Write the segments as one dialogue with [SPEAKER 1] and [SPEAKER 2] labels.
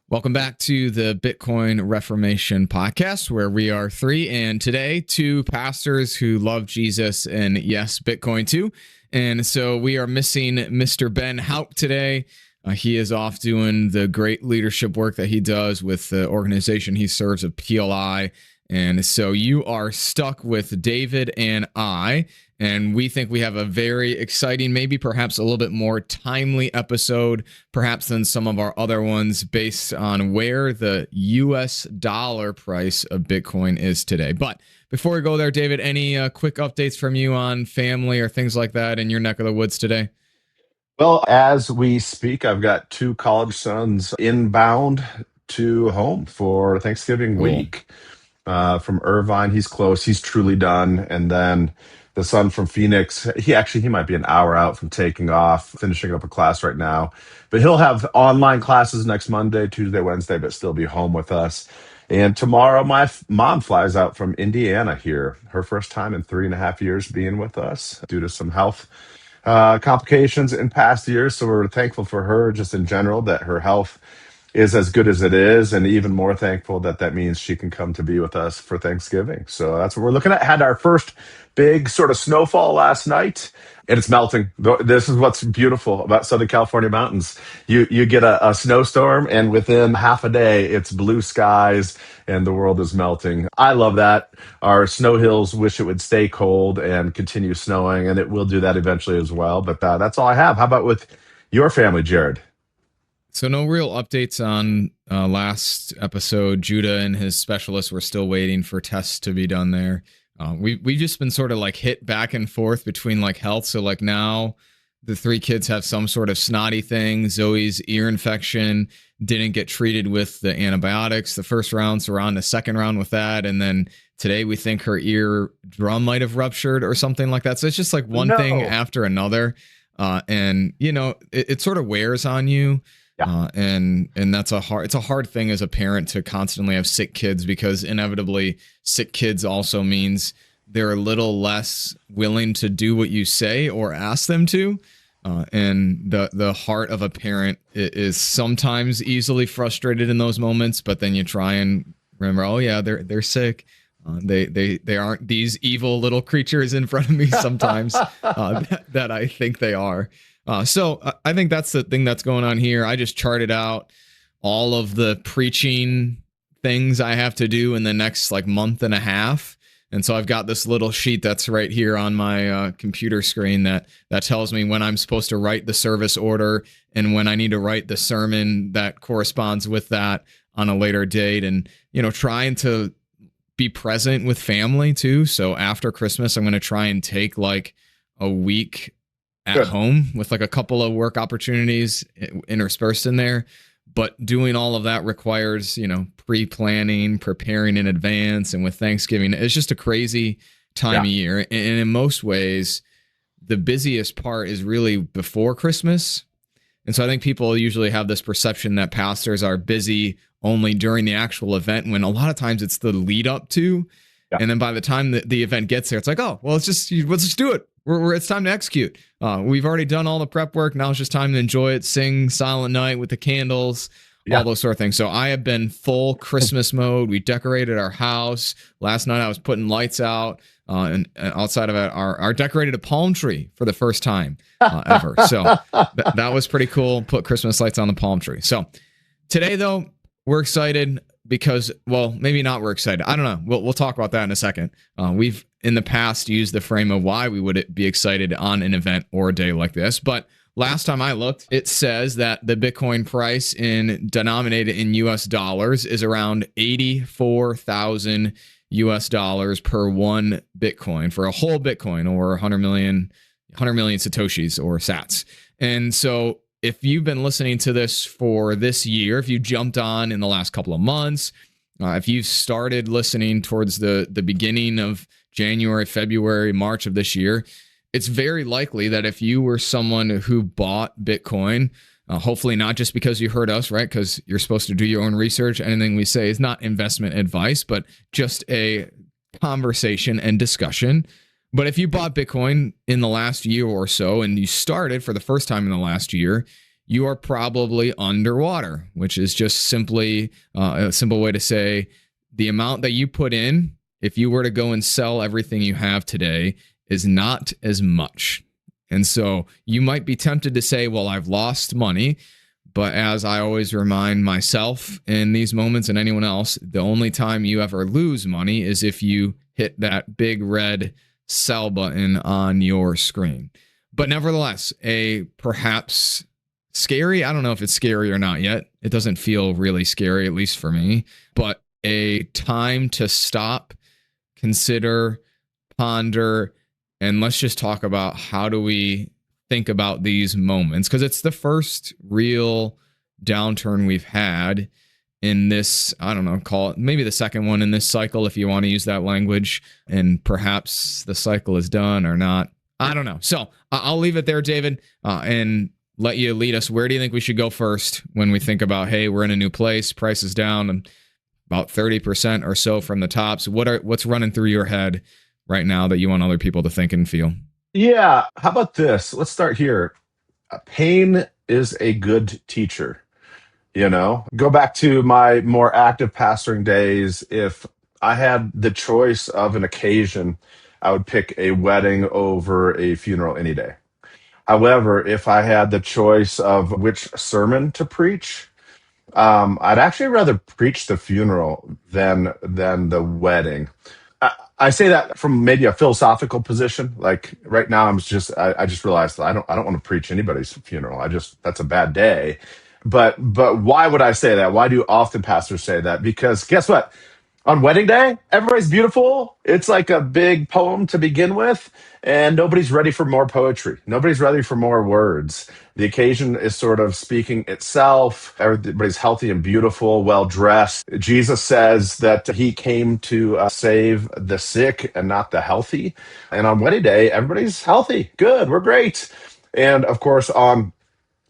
[SPEAKER 1] Welcome back to the Bitcoin Reformation Podcast, where we are three, and today, two pastors who love Jesus and, yes, Bitcoin too. And so we are missing Mr. Ben Haupt today. He is off doing the great leadership work that he does with the organization he serves of PLI. And so you are stuck with David and I, and we think we have a very exciting, maybe perhaps a little bit more timely episode, perhaps than some of our other ones, based on where the US dollar price of Bitcoin is today. But before we go there, David, any quick updates from you on family or things like that in your neck of the woods today?
[SPEAKER 2] Well, as we speak, I've got two college sons inbound to home for Thanksgiving
[SPEAKER 1] Cool.
[SPEAKER 2] week. From Irvine, he's close. He's truly done. And then the son from Phoenix, he might be an hour out from taking off, finishing up a class right now. But he'll have online classes next Monday, Tuesday, Wednesday, but still be home with us. And tomorrow, my mom flies out from Indiana here. Her first time in 3.5 years being with us due to some health complications in past years. So we're thankful for her just in general, that her health is as good as it is, and even more thankful that that means she can come to be with us for Thanksgiving. So that's what we're looking at. Had our first big sort of snowfall last night, and it's melting. This is what's beautiful about Southern California mountains. You get a snowstorm, and within half a day, it's blue skies and the world is melting. I love that. Our snow hills wish it would stay cold and continue snowing, and it will do that eventually as well. But that's all I have. How about with your family, Jared?
[SPEAKER 1] So no real updates on last episode. Judah and his specialists were still waiting for tests to be done there. We've just been sort of like hit back and forth between like health. So like now the three kids have some sort of snotty thing. Zoe's ear infection didn't get treated with the antibiotics the first round, so we're on the second round with that. And then today we think her ear drum might have ruptured or something like that. So it's just like one thing after another. And you know, it sort of wears on you.
[SPEAKER 2] Yeah.
[SPEAKER 1] And it's a hard thing as a parent to constantly have sick kids, because inevitably sick kids also means they're a little less willing to do what you say or ask them to. And the heart of a parent is sometimes easily frustrated in those moments, but then you try and remember, oh yeah, they're sick. They aren't these evil little creatures in front of me sometimes that I think they are. So I think that's the thing that's going on here. I just charted out all of the preaching things I have to do in the next like month and a half. And so I've got this little sheet that's right here on my computer screen that tells me when I'm supposed to write the service order and when I need to write the sermon that corresponds with that on a later date. And, you know, trying to be present with family too. So after Christmas, I'm going to try and take like a week at home with like a couple of work opportunities interspersed in there. But doing all of that requires, you know, pre-planning, preparing in advance. And with Thanksgiving, it's just a crazy time of year. And in most ways, the busiest part is really before Christmas. And so I think people usually have this perception that pastors are busy only during the actual event, when a lot of times it's the lead up to. Yeah. And then by the time the event gets there, it's like, oh, well, let's just do it. It's time to execute. We've already done all the prep work. Now it's just time to enjoy it. Sing Silent Night with the candles, all those sort of things. So I have been full Christmas mode. We decorated our house. Last night I was putting lights out, and outside of it, our decorated a palm tree for the first time ever. So that was pretty cool. Put Christmas lights on the palm tree. So today, though, we're excited because, well, maybe not we're excited. I don't know. We'll talk about that in a second. We've in the past used the frame of why we would be excited on an event or a day like this. But last time I looked, it says that the Bitcoin price denominated in US dollars is around 84,000 US dollars per one Bitcoin for a whole Bitcoin, or 100 million Satoshis or sats. And so if you've been listening to this for this year, if you jumped on in the last couple of months, if you've started listening towards the beginning of January, February, March of this year, it's very likely that if you were someone who bought Bitcoin, hopefully not just because you heard us, right? Because you're supposed to do your own research. Anything we say is not investment advice, but just a conversation and discussion. But if you bought Bitcoin in the last year or so, and you started for the first time in the last year, you are probably underwater, which is just simply a simple way to say the amount that you put in, if you were to go and sell everything you have today, is not as much. And so you might be tempted to say, well, I've lost money. But as I always remind myself in these moments and anyone else, the only time you ever lose money is if you hit that big red sell button on your screen. But nevertheless, a perhaps scary, I don't know if it's scary or not yet. It doesn't feel really scary, at least for me, but a time to stop, consider, ponder, and let's just talk about how do we think about these moments, because it's the first real downturn we've had in this, I don't know, call it maybe the second one in this cycle, if you want to use that language, and perhaps the cycle is done or not. I don't know. So I'll leave it there, David, and let you lead us. Where do you think we should go first when we think about, hey, we're in a new place, price is down about 30% or so from the tops? What's running through your head right now that you want other people to think and feel?
[SPEAKER 2] Yeah. How about this? Let's start here. Pain is a good teacher. Go back to my more active pastoring days. If I had the choice of an occasion, I would pick a wedding over a funeral any day. However, if I had the choice of which sermon to preach, I'd actually rather preach the funeral than the wedding. I say that from maybe a philosophical position. Like right now, I just realized that I don't want to preach anybody's funeral. That's a bad day. But why would I say that? Why do often pastors say that? Because guess what? On wedding day, everybody's beautiful. It's like a big poem to begin with, and nobody's ready for more poetry. Nobody's ready for more words. The occasion is sort of speaking itself. Everybody's healthy and beautiful, well dressed. Jesus says that he came to save the sick and not the healthy. And on wedding day, everybody's healthy. Good, we're great. And of course, on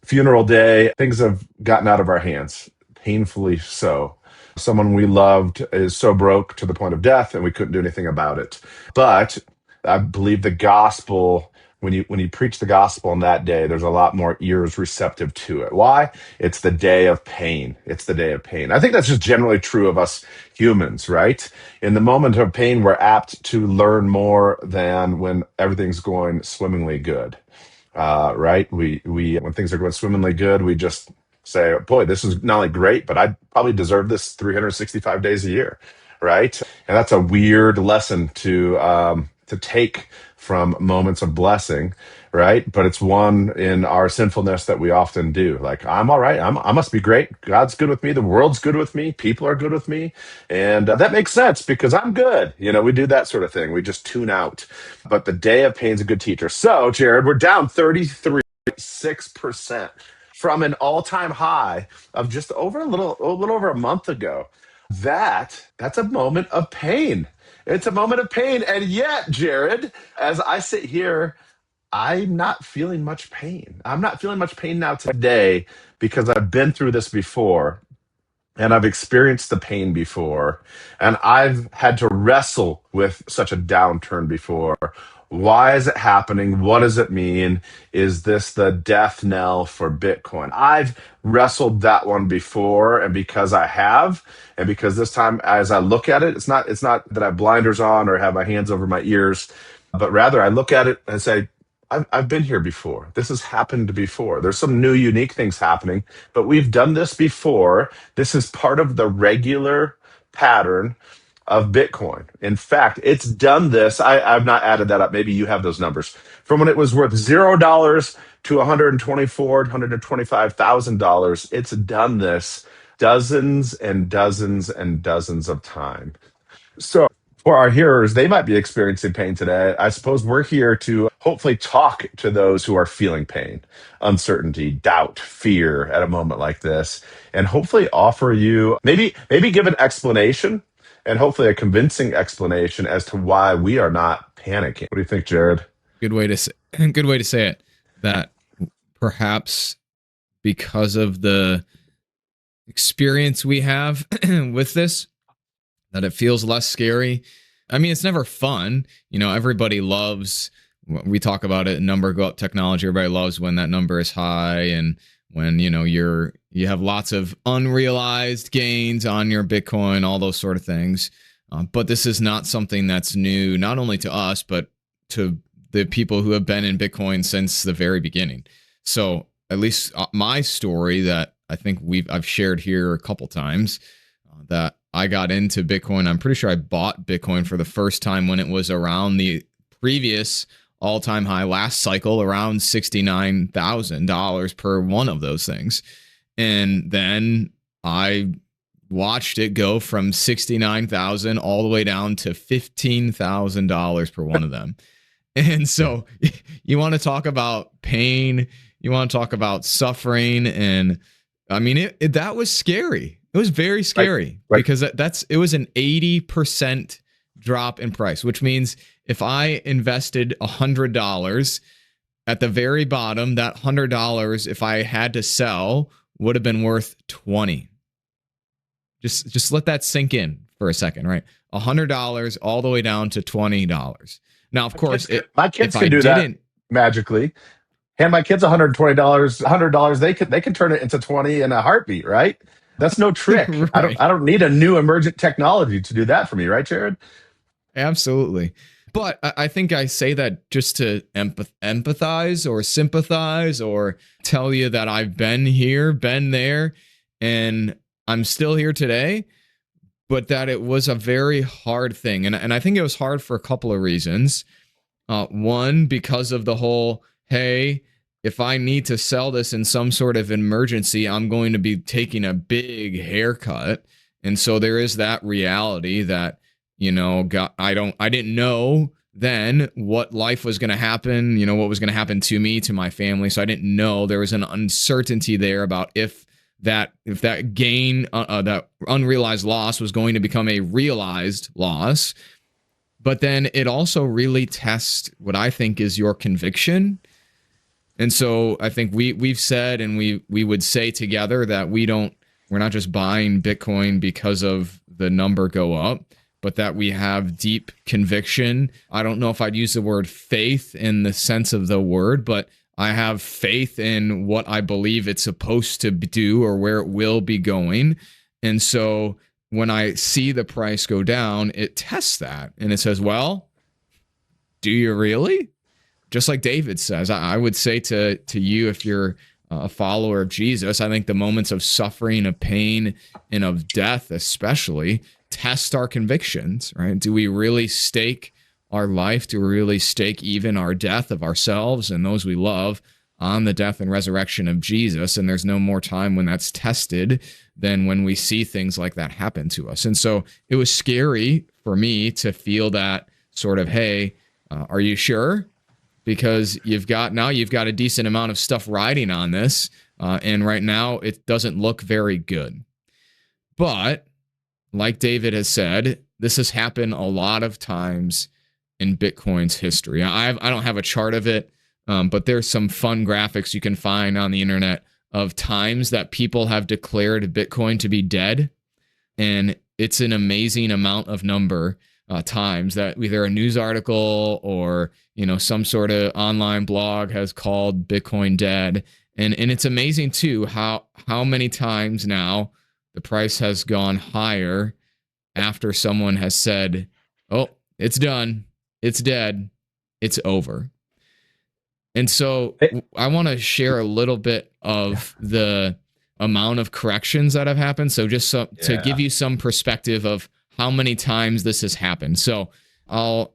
[SPEAKER 2] funeral day, things have gotten out of our hands, painfully so. Someone we loved is so broke to the point of death, and we couldn't do anything about it. But I believe the gospel, when you preach the gospel on that day, there's a lot more ears receptive to it. Why? It's the day of pain. It's the day of pain. I think that's just generally true of us humans, right? In the moment of pain, we're apt to learn more than when everything's going swimmingly good. Right? We when things are going swimmingly good, we just say, boy, this is not only great, but I probably deserve this 365 days a year, right? And that's a weird lesson to take from moments of blessing, right? But it's one in our sinfulness that we often do. Like, I'm all right. I must be great. God's good with me. The world's good with me. People are good with me. And that makes sense because I'm good. We do that sort of thing. We just tune out. But the day of pain is a good teacher. So, Jared, we're down 33.6% from an all-time high of just a little over a month ago. That's a moment of pain. It's a moment of pain. And yet, Jared, as I sit here, I'm not feeling much pain. I'm not feeling much pain now today because I've been through this before and I've experienced the pain before and I've had to wrestle with such a downturn before. Why is it happening? What does it mean? Is this the death knell for Bitcoin? I've wrestled that one before, and because I have, and because this time as I look at it, it's not that I have blinders on or have my hands over my ears, but rather I look at it and say, I've been here before. This has happened before. There's some new, unique things happening, but we've done this before. This is part of the regular pattern of Bitcoin. In fact, it's done this. I've not added that up. Maybe you have those numbers. From when it was worth $0 to $124,000, $125,000, it's done this dozens and dozens and dozens of times. So for our hearers, they might be experiencing pain today. I suppose we're here to hopefully talk to those who are feeling pain, uncertainty, doubt, fear at a moment like this, and hopefully offer you maybe give an explanation and hopefully a convincing explanation as to why we are not panicking. What do you think, Jared?
[SPEAKER 1] Good way to say it. That perhaps because of the experience we have with this, that it feels less scary. I mean, it's never fun. Everybody loves, we talk about it, number go up technology. Everybody loves when that number is high and when, you have lots of unrealized gains on your Bitcoin, all those sort of things. But this is not something that's new, not only to us, but to the people who have been in Bitcoin since the very beginning. So at least my story that I think I've shared here a couple times, that I got into Bitcoin. I'm pretty sure I bought Bitcoin for the first time when it was around the previous all-time high last cycle, around $69,000 per one of those things. And then I watched it go from 69,000 all the way down to $15,000 per one of them. And so you want to talk about pain, you want to talk about suffering, and I mean that was scary. It was very scary, right. Because it was an 80% drop in price, which means if I invested $100 at the very bottom, that $100, if I had to sell, would have been worth $20. Just let that sink in for a second, right? $100 all the way down to $20. Now, of course,
[SPEAKER 2] my kids can do that magically. Hand my kids $120, they could turn it into 20 in a heartbeat, right? That's no trick.
[SPEAKER 1] Right.
[SPEAKER 2] I don't need a new emergent technology to do that for me, right, Jared?
[SPEAKER 1] Absolutely. But I think I say that just to empathize or sympathize or tell you that I've been here, been there, and I'm still here today, but that it was a very hard thing. And I think it was hard for a couple of reasons. One, because of the whole, hey, if I need to sell this in some sort of emergency, I'm going to be taking a big haircut. And so there is that reality that, I didn't know then what life was going to happen, what was going to happen to me, to my family. So I didn't know. There was an uncertainty there about if that gain, that unrealized loss was going to become a realized loss. But then it also really tests what I think is your conviction. And so I think we've said, and we would say together, that we're not just buying Bitcoin because of the number go up, but that we have deep conviction. I don't know if I'd use the word faith in the sense of the word, but I have faith in what I believe it's supposed to do or where it will be going. And so when I see the price go down, it tests that. And it says, well, do you really? Just like David says, I would say to you, if you're a follower of Jesus, I think the moments of suffering, of pain, and of death especially test our convictions, right? Do we really stake our life? Do we really stake even our death of ourselves and those we love on the death and resurrection of Jesus? And there's no more time when that's tested than when we see things like that happen to us. And so it was scary for me to feel that sort of, hey, are you sure? Because you've got a decent amount of stuff riding on this, and right now it doesn't look very good. But like David has said, this has happened a lot of times in Bitcoin's history. I don't have a chart of it, but there's some fun graphics you can find on the internet of times that people have declared Bitcoin to be dead, and it's an amazing amount of number times that either a news article or some sort of online blog has called Bitcoin dead. And it's amazing too how many times now the price has gone higher after someone has said, oh, it's done, it's dead, it's over. And so I want to share a little bit of the amount of corrections that have happened. So just to give you some perspective of how many times this has happened. So I'll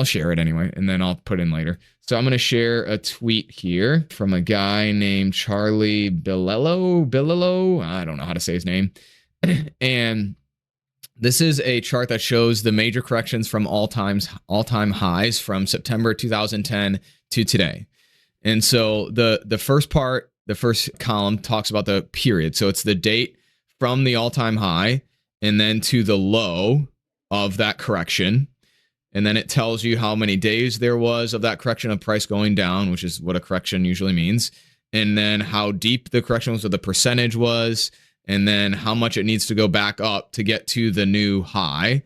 [SPEAKER 1] share it anyway, and then I'll put in later. So I'm going to share a tweet here from a guy named Charlie Bilello. I don't know how to say his name. And this is a chart that shows the major corrections from all-time highs from September 2010 to today. And so the first part, the first column talks about the period. So it's the date from the all-time high and then to the low of that correction. And then it tells you how many days there was of that correction of price going down, which is what a correction usually means. And then how deep the correction was, what the percentage was, and then how much it needs to go back up to get to the new high.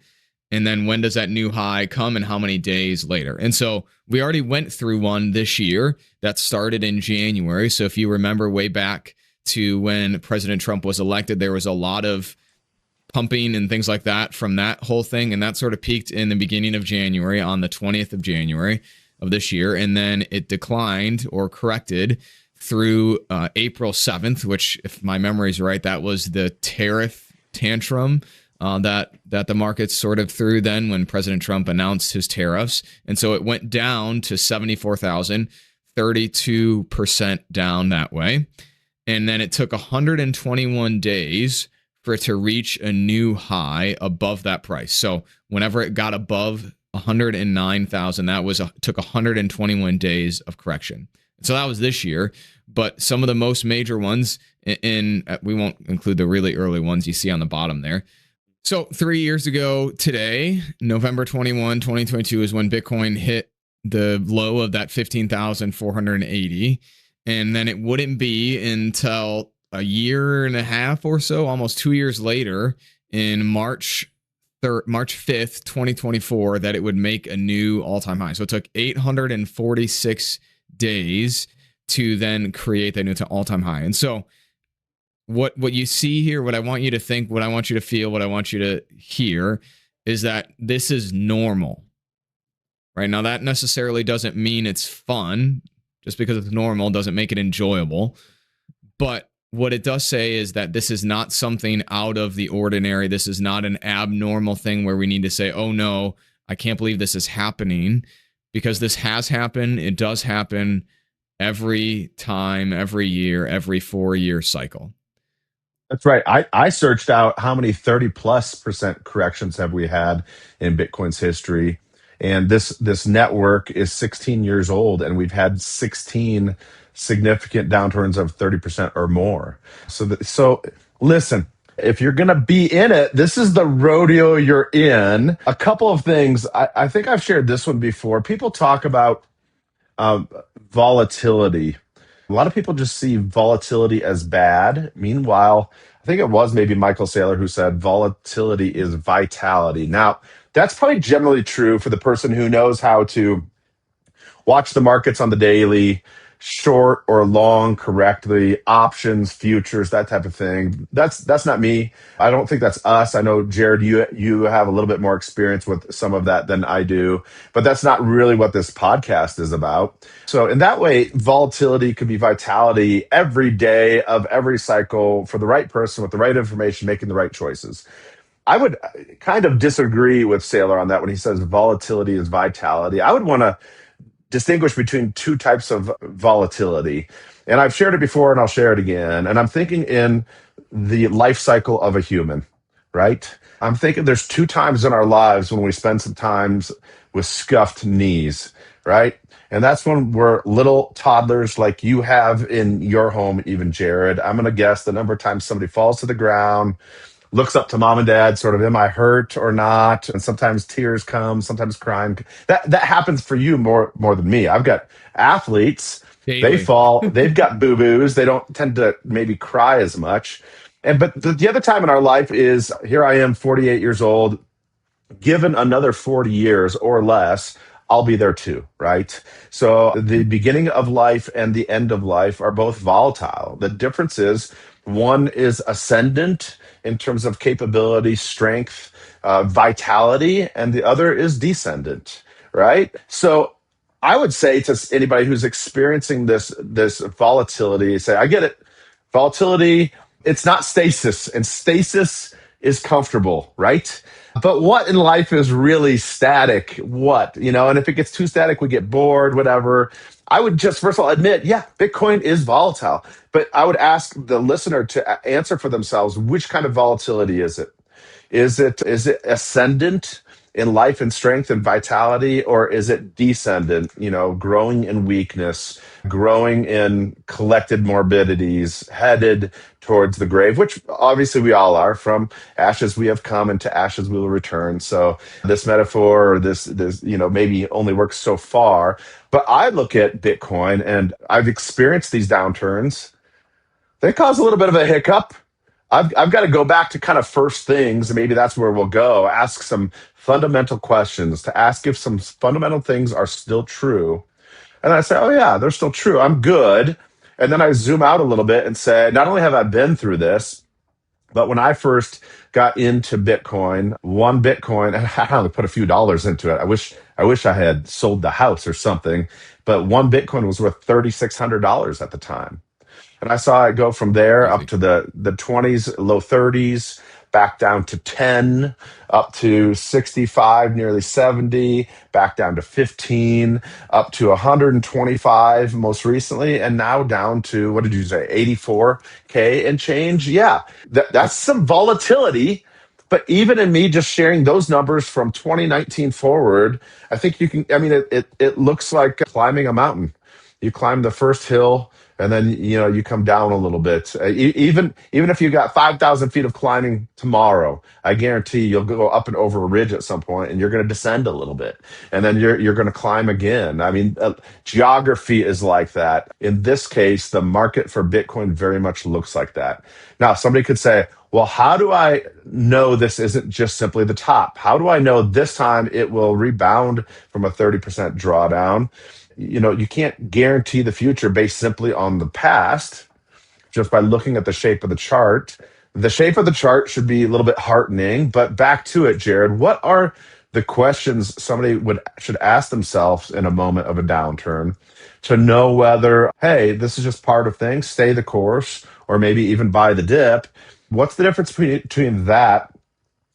[SPEAKER 1] And then when does that new high come and how many days later? And so we already went through one this year that started in January. So if you remember way back to when President Trump was elected, there was a lot of pumping and things like that from that whole thing. And that sort of peaked in the beginning of January, on the 20th of January of this year. And then it declined or corrected through April 7th, which, if my memory is right, that was the tariff tantrum that the markets sort of threw then when President Trump announced his tariffs. And so it went down to 74,000, 32% down that way. And then it took 121 days for it to reach a new high above that price. So whenever it got above 109,000, that took 121 days of correction. So that was this year, but some of the most major ones we won't include the really early ones you see on the bottom there. So 3 years ago today, November 21, 2022 is when Bitcoin hit the low of that 15,480. And then it wouldn't be until a year and a half or so, almost 2 years later, in March 5th, 2024, that it would make a new all-time high. So it took 846 days to then create that new all-time high. And so what you see here, what I want you to think, what I want you to feel, what I want you to hear is that this is normal. Right? Now, that necessarily doesn't mean it's fun. Just because it's normal doesn't make it enjoyable. But what it does say is that this is not something out of the ordinary. This is not an abnormal thing where we need to say, oh no, I can't believe this is happening, because this has happened. It does happen every time, every year, every 4-year cycle.
[SPEAKER 2] That's right. I searched out how many 30+% corrections have we had in Bitcoin's history. And this network is 16 years old, and we've had 16 significant downturns of 30% or more. So listen, if you're going to be in it, this is the rodeo you're in. A couple of things. I think I've shared this one before. People talk about volatility. A lot of people just see volatility as bad. Meanwhile, I think it was maybe Michael Saylor who said volatility is vitality. Now, that's probably generally true for the person who knows how to watch the markets on the daily, short or long correctly, options, futures, that type of thing. That's not me. I don't think that's us. I know, Jared, you have a little bit more experience with some of that than I do, but that's not really what this podcast is about. So in that way, volatility could be vitality every day of every cycle for the right person with the right information, making the right choices. I would kind of disagree with Saylor on that when he says volatility is vitality. I would want to distinguish between two types of volatility. And I've shared it before and I'll share it again. And I'm thinking in the life cycle of a human, right? I'm thinking there's 2 times in our lives when we spend some times with scuffed knees, right? And that's when we're little toddlers like you have in your home, even Jared. I'm going to guess the number of times somebody falls to the ground, looks up to mom and dad, sort of, am I hurt or not? And sometimes tears come, sometimes crying. That happens for you more than me. I've got athletes,
[SPEAKER 1] Daily.
[SPEAKER 2] They fall, they've got boo-boos. They don't tend to maybe cry as much. But the other time in our life is, here I am, 48 years old, given another 40 years or less, I'll be there too, right? So the beginning of life and the end of life are both volatile. The difference is one is ascendant in terms of capability, strength, vitality, and the other is descendant, right? So I would say to anybody who's experiencing this volatility, say, I get it. Volatility, it's not stasis, and stasis is comfortable, right? But what in life is really static? What, and if it gets too static, we get bored, whatever. I would just, first of all, admit, yeah, Bitcoin is volatile. But I would ask the listener to answer for themselves, which kind of volatility is it? Is it ascendant in life and strength and vitality, or is it descendant, growing in weakness, growing in collected morbidities, headed towards the grave, which obviously we all are. From ashes we have come, and to ashes we will return. So this metaphor, or this maybe only works so far. But I look at Bitcoin, and I've experienced these downturns. They cause a little bit of a hiccup. I've got to go back to kind of first things, and maybe that's where we'll go. Ask some fundamental questions to ask if some fundamental things are still true. And I say, oh yeah, they're still true. I'm good. And then I zoom out a little bit and say, not only have I been through this, but when I first got into Bitcoin, one Bitcoin, and I only put a few dollars into it. I wish I had sold the house or something, but one Bitcoin was worth $3,600 at the time. And I saw it go from there up
[SPEAKER 1] Crazy.
[SPEAKER 2] to the 20s, low 30s, back down to 10, up to 65, nearly 70, back down to 15, up to 125 most recently, and now down to, what did you say, 84K and change? Yeah, that's
[SPEAKER 1] Yep.
[SPEAKER 2] some volatility. But even in me just sharing those numbers from 2019 forward, I think you can, I mean, it looks like climbing a mountain. You climb the first hill, and then you come down a little bit. Even if you got 5,000 feet of climbing tomorrow, I guarantee you'll go up and over a ridge at some point, and you're going to descend a little bit, and then you're going to climb again. I mean, geography is like that. In this case, the market for Bitcoin very much looks like that. Now, somebody could say, well, how do I know this isn't just simply the top? How do I know this time it will rebound from a 30% drawdown? You can't guarantee the future based simply on the past just by looking at the shape of the chart. The shape of the chart should be a little bit heartening, but back to it, Jared. What are the questions somebody should ask themselves in a moment of a downturn to know whether, hey, this is just part of things, stay the course, or maybe even buy the dip? What's the difference between that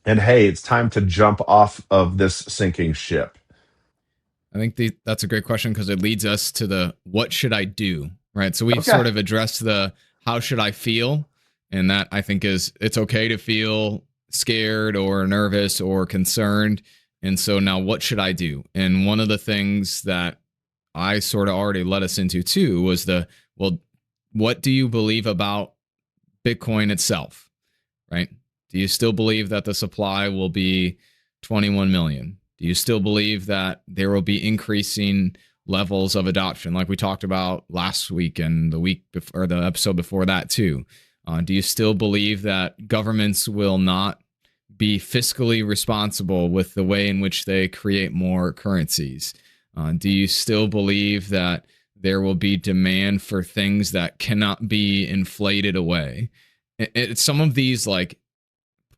[SPEAKER 2] and, hey, it's time to jump off of this sinking ship?
[SPEAKER 1] I think that's a great question because it leads us to the what should I do, right? So we've
[SPEAKER 2] Okay.
[SPEAKER 1] sort of addressed the how should I feel, and that I think is it's okay to feel scared or nervous or concerned. And so now what should I do? And one of the things that I sort of already led us into too was well, what do you believe about Bitcoin itself, right? Do you still believe that the supply will be 21 million? Do you still believe that there will be increasing levels of adoption, like we talked about last week and the week before, or the episode before that too? Do you still believe that governments will not be fiscally responsible with the way in which they create more currencies? Do you still believe that there will be demand for things that cannot be inflated away? It's some of these like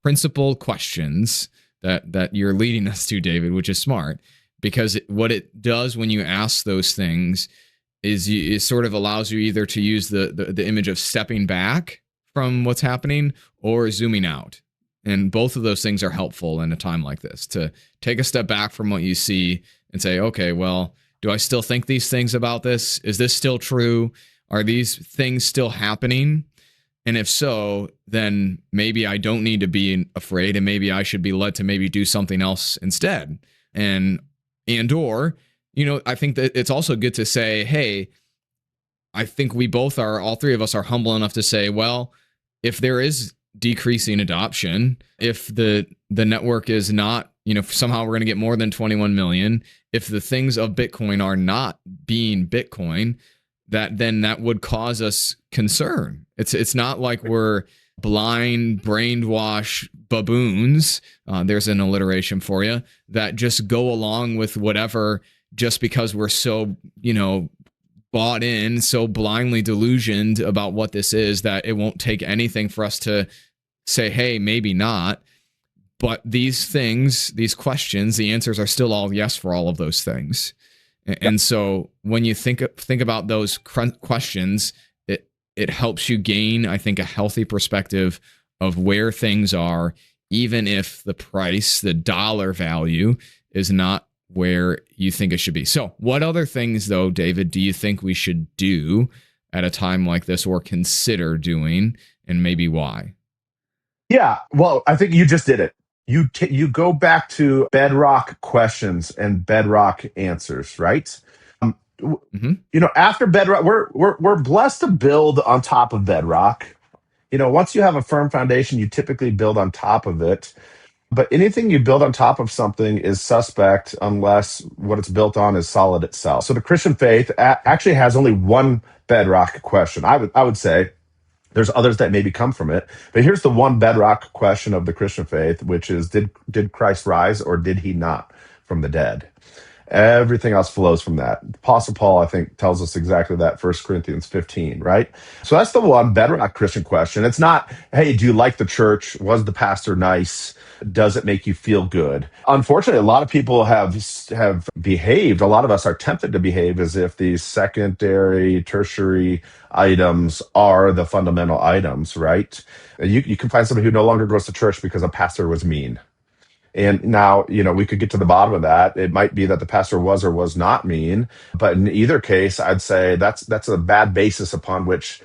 [SPEAKER 1] principled questions that you're leading us to, David, which is smart, because what it does when you ask those things is it sort of allows you either to use the image of stepping back from what's happening or zooming out. And both of those things are helpful in a time like this, to take a step back from what you see and say, okay, well, do I still think these things about this? Is this still true? Are these things still happening? And if so, then maybe I don't need to be afraid, and maybe I should be led to maybe do something else instead. Or, I think that it's also good to say, hey, I think all three of us are humble enough to say, well, if there is decreasing adoption, if the network is not, somehow we're going to get more than 21 million, if the things of Bitcoin are not being Bitcoin, that would cause us concern. It's not like we're blind, brainwashed baboons. There's an alliteration for you, that just go along with whatever just because we're so, bought in, so blindly delusioned about what this is, that it won't take anything for us to say, hey, maybe not. But these things, these questions, the answers are still all yes for all of those things. And so when you think about those questions, it helps you gain, I think, a healthy perspective of where things are, even if the price, the dollar value, is not where you think it should be. So what other things, though, David, do you think we should do at a time like this, or consider doing, and maybe why?
[SPEAKER 2] Yeah, well, I think you just did it. You go back to bedrock questions and bedrock answers, right? After bedrock, we're blessed to build on top of bedrock. Once you have a firm foundation, you typically build on top of it. But anything you build on top of something is suspect unless what it's built on is solid itself. So the Christian faith actually has only one bedrock question. I would say There's others that maybe come from it. But here's the one bedrock question of the Christian faith, which is, did Christ rise or did he not from the dead? Everything else flows from that. Apostle Paul, I think, tells us exactly that, 1 Corinthians 15, right? So that's the one bedrock Christian question. It's not, hey, do you like the church? Was the pastor nice? Does it make you feel good? Unfortunately, a lot of people have behaved, a lot of us are tempted to behave as if these secondary, tertiary items are the fundamental items, right? You can find somebody who no longer goes to church because a pastor was mean. And now, we could get to the bottom of that. It might be that the pastor was or was not mean, but in either case, I'd say that's a bad basis upon which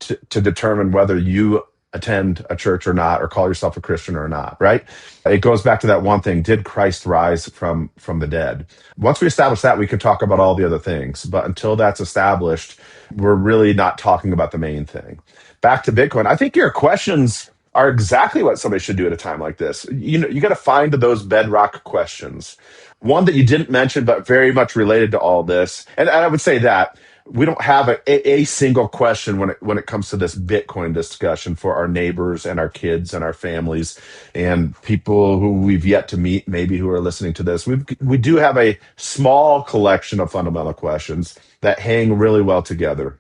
[SPEAKER 2] to determine whether you attend a church or not, or call yourself a Christian or not, right? It goes back to that one thing: did Christ rise from the dead? Once we establish that, we can talk about all the other things. But until that's established, we're really not talking about the main thing. Back to Bitcoin, I think your questions are exactly what somebody should do at a time like this. You got to find those bedrock questions. One that you didn't mention, but very much related to all this. And I would say that we don't have a single question when it comes to this Bitcoin discussion for our neighbors and our kids and our families and people who we've yet to meet, maybe who are listening to this. We do have a small collection of fundamental questions that hang really well together.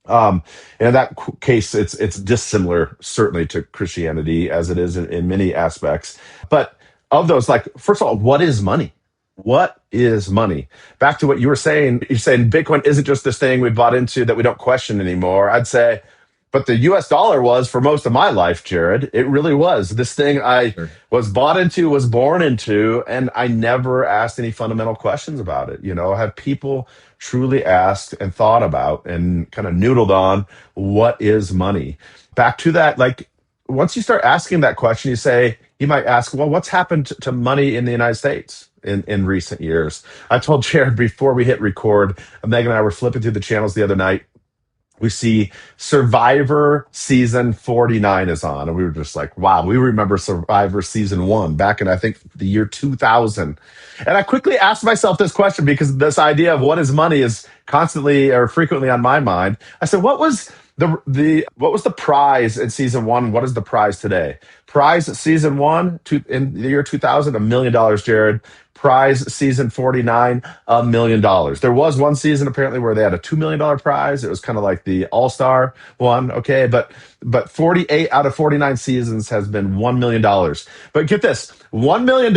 [SPEAKER 2] And in that case, it's dissimilar, certainly, to Christianity, as it is in many aspects. But of those, like, first of all, what is money? What is money? Back to what you were saying, you're saying Bitcoin isn't just this thing we bought into that we don't question anymore. I'd say, but the US dollar was for most of my life, Jared. It really was. This thing I was bought into, was born into, and I never asked any fundamental questions about it. Have people truly asked and thought about and kind of noodled on what is money? Back to that, like, once you start asking that question, you might ask, well, what's happened to money in the United States in recent years? I told Jared before we hit record, Megan and I were flipping through the channels the other night. We see Survivor season 49 is on. And we were just like, wow, we remember Survivor season 1 back in, I think, the year 2000. And I quickly asked myself this question because this idea of what is money is constantly or frequently on my mind. I said, what was the prize in season 1? What is the prize today? Prize season 1 in the year 2000, $1 million, Jared. Prize season 49, $1 million. There was one season apparently where they had a $2 million prize. It was kind of like the all-star one. Okay. But 48 out of 49 seasons has been $1 million. But get this, $1 million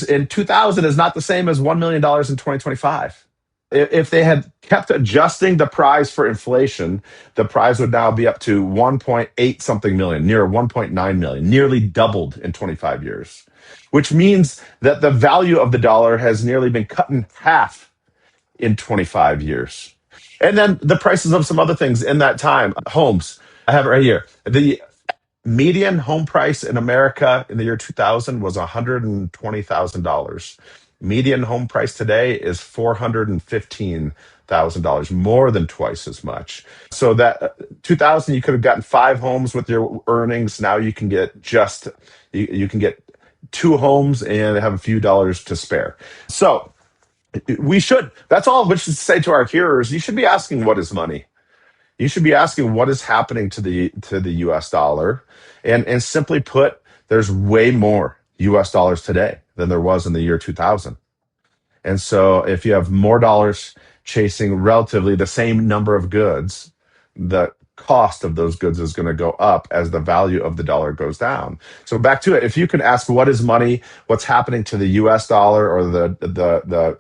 [SPEAKER 2] in 2000 is not the same as $1 million in 2025. If they had kept adjusting the prize for inflation, the prize would now be up to 1.8 something million, near 1.9 million, nearly doubled in 25 years, which means that the value of the dollar has nearly been cut in half in 25 years. And then the prices of some other things in that time. Homes, I have it right here. The median home price in America in the year 2000 was $120,000. Median home price today is $415,000, more than twice as much. So that 2000, you could have gotten 5 homes with your earnings. Now you can get you can get 2 homes and have a few dollars to spare. So that's all we should say to our hearers. You should be asking, what is money? You should be asking, what is happening to the US dollar? And simply put, there's way more US dollars today than there was in the year 2000. And so if you have more dollars chasing relatively the same number of goods, the cost of those goods is going to go up as the value of the dollar goes down. So back to it, if you can ask, what is money? What's happening to the US dollar or the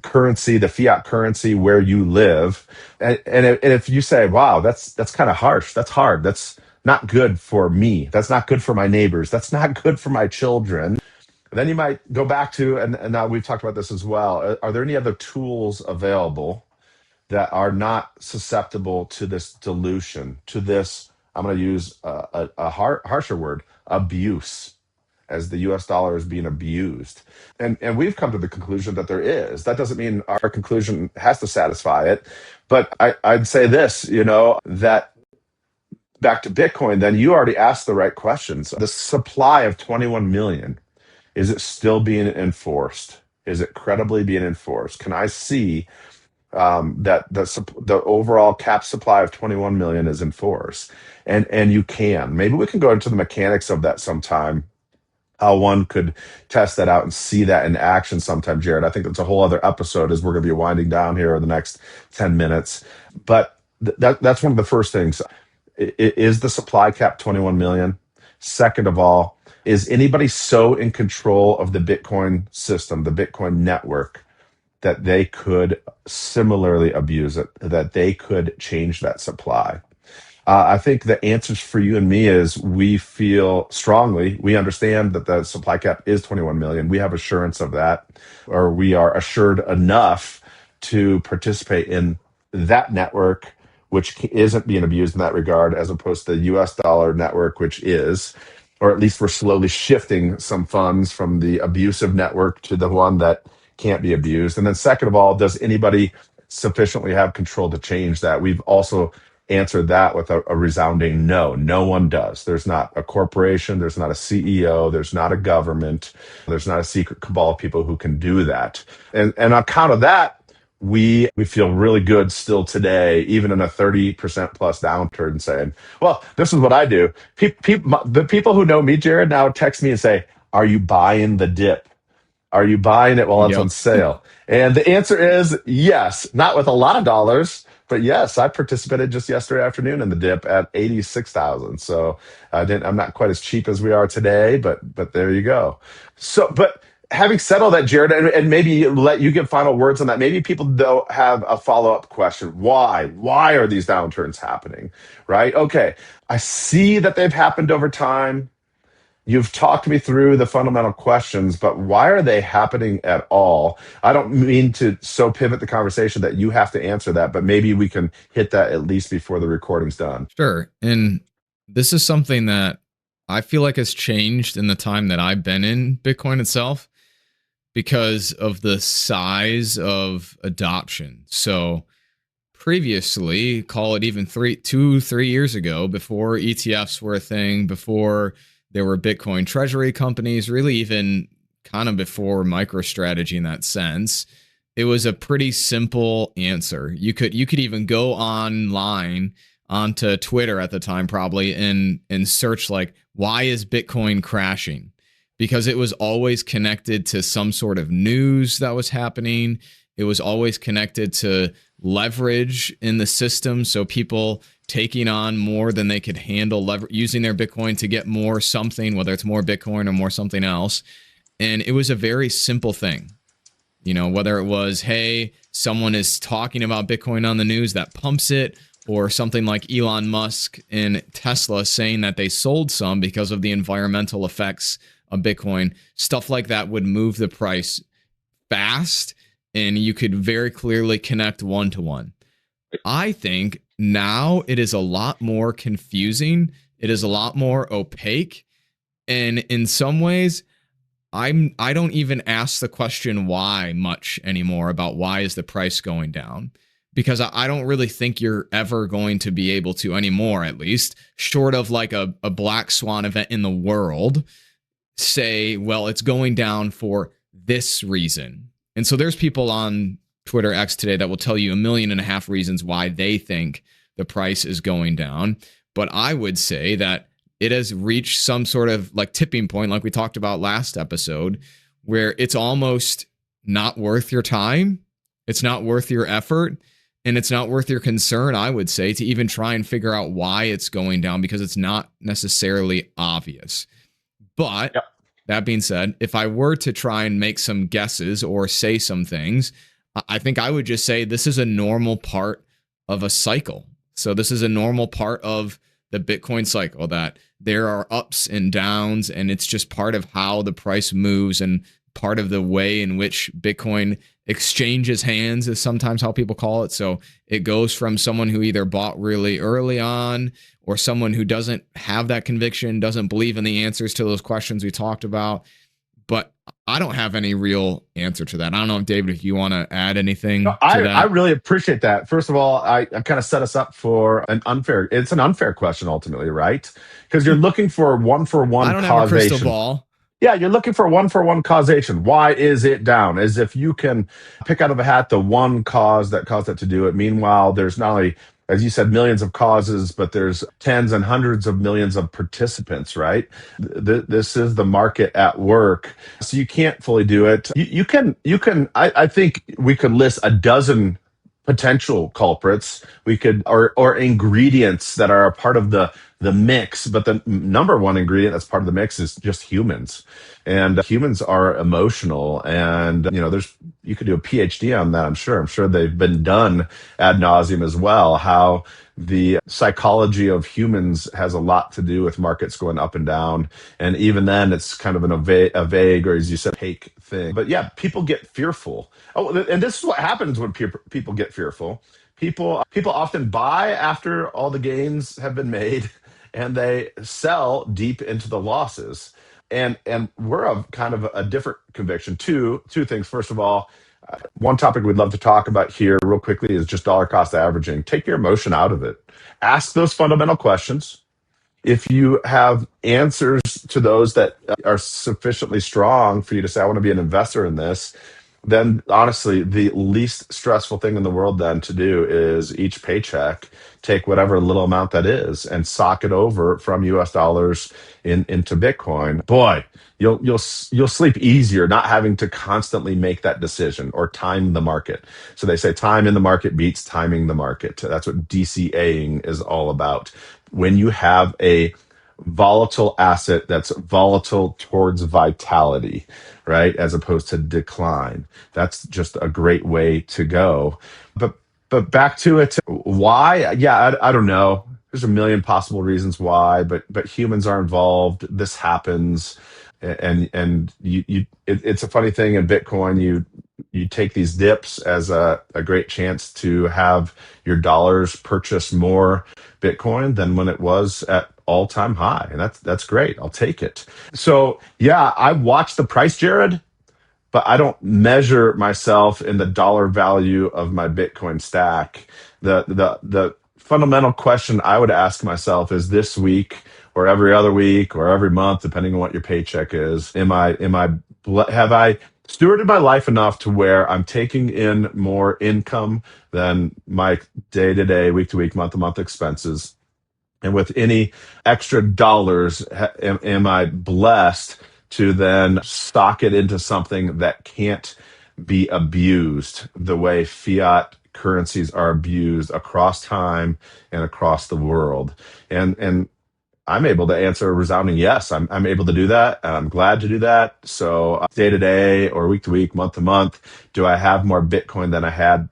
[SPEAKER 2] currency, the fiat currency where you live? And if you say, wow, that's kind of harsh, that's hard, that's not good for me, that's not good for my neighbors, that's not good for my children, then you might go back to, and now we've talked about this as well, are there any other tools available that are not susceptible to this dilution, to this, I'm going to use a harsher word, abuse, as the US dollar is being abused? And we've come to the conclusion that there is. That doesn't mean our conclusion has to satisfy it. But I'd say this, that back to Bitcoin, then you already asked the right questions. The supply of 21 million, is it still being enforced? Is it credibly being enforced? Can I see that the overall cap supply of 21 million is in force, and you can, maybe we can go into the mechanics of that sometime, how one could test that out and see that in action sometime, Jared. I think that's a whole other episode as we're going to be winding down here in the next 10 minutes. But that's one of the first things. Is the supply cap 21 million? Second of all, is anybody so in control of the Bitcoin system, the Bitcoin network, that they could similarly abuse it, that they could change that supply? I think the answers for you and me is we feel strongly, we understand that the supply cap is 21 million. We have assurance of that, or we are assured enough to participate in that network, which isn't being abused in that regard, as opposed to the US dollar network, which is, or at least we're slowly shifting some funds from the abusive network to the one that can't be abused. And then second of all, does anybody sufficiently have control to change that? We've also answered that with a resounding no. No one does. There's not a corporation, there's not a CEO, there's not a government, there's not a secret cabal of people who can do that. And on account of that, we feel really good still today, even in a 30% plus downturn, saying, well, this is what I do. The people who know me, Jared, now text me and say, are you buying the dip? Are you buying it while it's on
[SPEAKER 1] Yep.
[SPEAKER 2] sale? And the answer is yes, not with a lot of dollars, but yes, I participated just yesterday afternoon in the dip at 86,000. So I'm not quite as cheap as we are today, but there you go. So, but having said all that, Jared, and maybe let you give final words on that. Maybe people don't have a follow-up question. Why? Why are these downturns happening? Right? Okay. I see that they've happened over time. You've talked me through the fundamental questions, but why are they happening at all? I don't mean to so pivot the conversation that you have to answer that, but maybe we can hit that at least before the recording's done.
[SPEAKER 1] Sure. And this is something that I feel like has changed in the time that I've been in Bitcoin itself because of the size of adoption. So previously, call it even 3 years ago, before ETFs were a thing, before there were Bitcoin treasury companies, really even kind of before MicroStrategy in that sense, it was a pretty simple answer. You could even go online onto Twitter at the time probably and search like, why is Bitcoin crashing? Because it was always connected to some sort of news that was happening. It was always connected to leverage in the system. So people taking on more than they could handle, using their Bitcoin to get more something, whether it's more Bitcoin or more something else. And it was a very simple thing. You know, whether it was, hey, someone is talking about Bitcoin on the news that pumps it, or something like Elon Musk and Tesla saying that they sold some because of the environmental effects of Bitcoin, stuff like that would move the price fast, and you could very clearly connect one-to-one. I think now it is a lot more confusing. It is a lot more opaque. And in some ways, I don't even ask the question why much anymore about why is the price going down, because I don't really think you're ever going to be able to anymore, at least short of like a black swan event in the world, say, well, it's going down for this reason. And so there's people on Twitter X today that will tell you 1.5 million reasons why they think the price is going down. But I would say that it has reached some sort of like tipping point, like we talked about last episode, where it's almost not worth your time. It's not worth your effort, and it's not worth your concern, I would say, to even try and figure out why it's going down, because it's not necessarily obvious. But yep. That being said, if I were to try and make some guesses or say some things, I think I would just say this is a normal part of a cycle. So this is a normal part of the Bitcoin cycle, that there are ups and downs, and it's just part of how the price moves, and part of the way in which Bitcoin exchanges hands is sometimes how people call it. So it goes from someone who either bought really early on, or someone who doesn't have that conviction, doesn't believe in the answers to those questions we talked about. But I don't have any real answer to that. I don't know if, David, if you want to add anything to that.
[SPEAKER 2] I really appreciate that. First of all, I kind of set us up for it's an unfair question ultimately, right? Because you're looking for one-for-one causation.
[SPEAKER 1] I don't have a crystal ball.
[SPEAKER 2] Yeah, you're looking for one-for-one causation. Why is it down? As if you can pick out of a hat the one cause that caused it to do it. Meanwhile, there's not only, as you said, millions of causes, but there's tens and hundreds of millions of participants, right? This is the market at work. So you can't fully do it. I think we could list a dozen potential culprits. We could, or ingredients that are a part of the mix, but the number one ingredient that's part of the mix is just humans. And humans are emotional. And, you could do a PhD on that, I'm sure. I'm sure they've been done ad nauseum as well, how the psychology of humans has a lot to do with markets going up and down. And even then, it's kind of a vague, or as you said, opaque thing. But yeah, people get fearful. Oh, and this is what happens when people get fearful. People often buy after all the gains have been made, and they sell deep into the losses. And we're of kind of a different conviction. Two things. First of all, one topic we'd love to talk about here real quickly is just dollar cost averaging. Take your emotion out of it. Ask those fundamental questions. If you have answers to those that are sufficiently strong for you to say, I want to be an investor in this, then honestly, the least stressful thing in the world then to do is each paycheck, take whatever little amount that is and sock it over from US dollars into Bitcoin. Boy, you'll sleep easier not having to constantly make that decision or time the market. So they say time in the market beats timing the market. That's what DCAing is all about. When you have a volatile asset that's volatile towards vitality, right? As opposed to decline. That's just a great way to go. But back to it, why? Yeah, I don't know. There's a million possible reasons why, but humans are involved. This happens, and it's a funny thing in Bitcoin. You take these dips as a great chance to have your dollars purchase more Bitcoin than when it was at all-time high. And that's great. I'll take it. So yeah, I watch the price, Jared, but I don't measure myself in the dollar value of my Bitcoin stack. The fundamental question I would ask myself is this week or every other week or every month, depending on what your paycheck is, have I stewarded my life enough to where I'm taking in more income than my day-to-day, week-to-week, month-to-month expenses? And with any extra dollars, am I blessed to then stock it into something that can't be abused the way fiat currencies are abused across time and across the world? And I'm able to answer a resounding yes. I'm able to do that, and I'm glad to do that. So day to day or week to week, month to month, do I have more Bitcoin than I had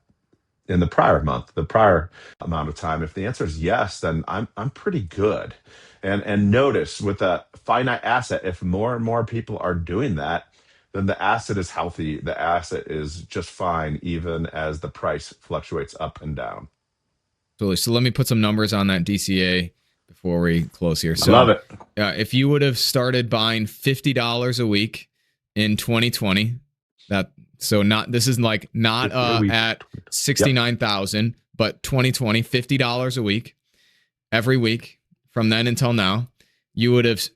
[SPEAKER 2] in the prior month, the prior amount of time? If the answer is yes, then I'm pretty good. And notice with a finite asset, if more and more people are doing that, then the asset is healthy. The asset is just fine, even as the price fluctuates up and down.
[SPEAKER 1] So let me put some numbers on that DCA before we close here. So
[SPEAKER 2] I love it.
[SPEAKER 1] If you would have started buying $50 a week in 2020, this is like not at 69,000, but 2020, $50 a week every week from then until now, you would have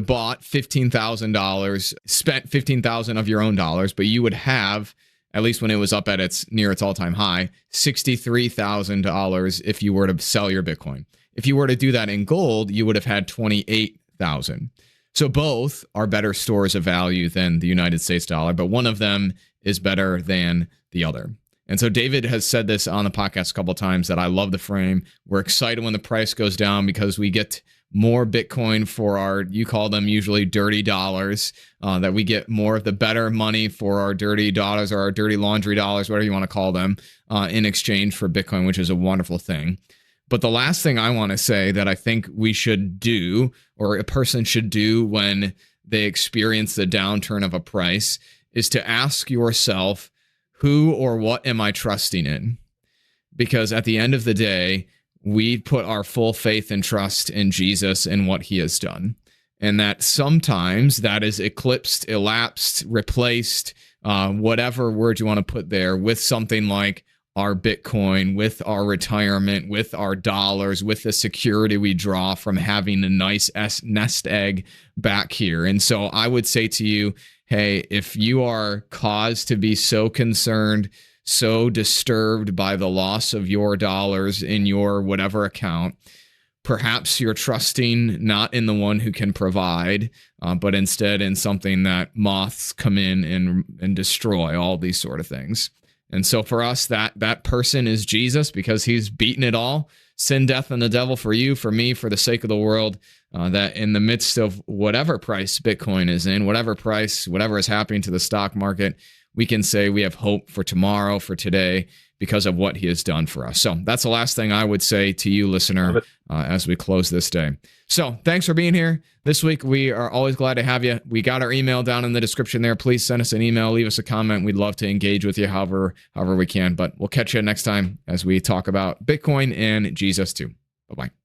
[SPEAKER 1] bought $15,000, spent $15,000 of your own dollars, but you would have, at least when it was up at near its all-time high, $63,000 if you were to sell your Bitcoin. If you were to do that in gold, you would have had $28,000. So both are better stores of value than the United States dollar, but one of them is better than the other. And so David has said this on the podcast a couple of times that I love the frame. We're excited when the price goes down because we get more Bitcoin for you call them usually dirty dollars, that we get more of the better money for our dirty dollars or our dirty laundry dollars, whatever you want to call them, in exchange for Bitcoin, which is a wonderful thing. But the last thing I want to say that I think we should do, or a person should do when they experience the downturn of a price, is to ask yourself, who or what am I trusting in? Because at the end of the day, we put our full faith and trust in Jesus and what he has done. And that sometimes that is eclipsed, elapsed, replaced, whatever word you want to put there, with something like our Bitcoin, with our retirement, with our dollars, with the security we draw from having a nice nest egg back here. And so I would say to you, hey, if you are caused to be so concerned, so disturbed by the loss of your dollars in your whatever account, perhaps you're trusting not in the one who can provide, but instead in something that moths come in and destroy, all these sort of things. And so for us, that person is Jesus, because he's beaten it all, sin, death, and the devil, for you, for me, for the sake of the world, that in the midst of whatever price Bitcoin is in, whatever price, whatever is happening to the stock market, we can say we have hope for tomorrow, for today, because of what he has done for us. So that's the last thing I would say to you, listener, as we close this day. So thanks for being here this week. We are always glad to have you. We got our email down in the description there. Please send us an email, leave us a comment. We'd love to engage with you however we can. But we'll catch you next time as we talk about Bitcoin and Jesus too. Bye-bye.